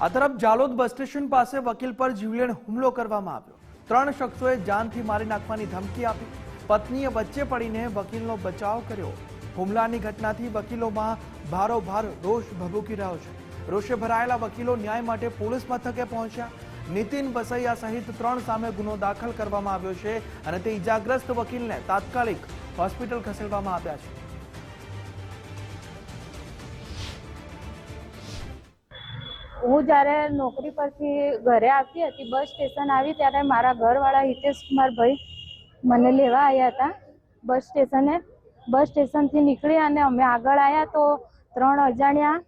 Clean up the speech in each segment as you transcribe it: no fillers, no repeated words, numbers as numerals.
આ તરફ Jhalod bus station પાસે વકીલ પર જીવલેણ હુમલો કરવામાં આવ્યો। 3 શખ્સોએ જાનથી મારી નાખવાની ધમકી આપી। પત્નીએ વચ્ચે પડીને વકીલનો બચાવ કર્યો। હુમલાની ઘટનાથી વકીલોમાં ભારોભાર રોષ ભભૂકી રહ્યો છે। રોષે ભરાયેલા વકીલો ન્યાય માટે પોલીસ મથકે પહોંચ્યા। નીતિન વસૈયા સહિત 3 સામે ગુનો દાખલ કરવામાં આવ્યો છે અને તે ઇજાગ્રસ્ત વકીલને તાત્કાલિક હોસ્પિટલ ખસેડવામાં આવ્યા છે। હું જ્યારે નોકરી પરથી ઘરે આવતી હતી, બસ સ્ટેશન આવી ત્યારે મારા ઘરવાળા હિતેશ કુમાર ભાઈ મને લેવા આવ્યા હતા બસ સ્ટેશને। બસ સ્ટેશનથી નીકળી અને અમે આગળ આવ્યા તો 3 અજાણ્યા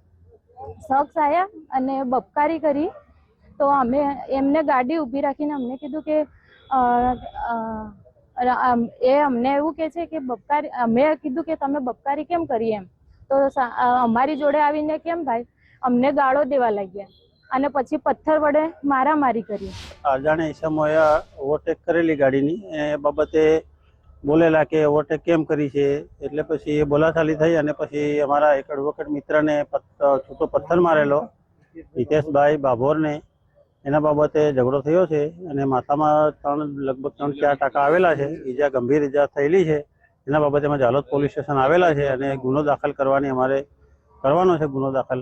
શખ્સ આવ્યા અને બબકારી કરી। તો અમે એમને ગાડી ઊભી રાખીને અમને કીધું કે એ અમને એવું કહે છે કે બબકારી, અમે કીધું કે તમે બબકારી કેમ કરી એમ। તો અમારી જોડે આવીને કેમ ભાઈ અમને ગાળો દેવા લાગ્યા અને પછી પથ્થર વડે મારામારી કરી। અજાણે ઈસમોએ ઓવરટેક કરેલી ગાડીની એ બાબતે બોલેલા કે ઓવરટેક કેમ કરી છે, એટલે પછી એ બોલાચાલી થઈ અને પછી અમારા એક એડવોકેટ મિત્રને છૂટો પથ્થર મારેલો હિતેશભાઈ બાભોરને। એના બાબતે ઝઘડો થયો છે અને માથામાં લગભગ 3-4 ટાંકા આવેલા છે। ઈજા ગંભીર ઈજા થયેલી છે। એના બાબતે અમે જાલોદ પોલીસ સ્ટેશન આવેલા છે અને ગુનો દાખલ કરવાનો છે। ગુનો દાખલ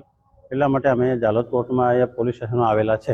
એટલા માટે અમે જાલોદ કોર્ટમાં પોલીસ સ્ટેશનમાં આવેલા છે।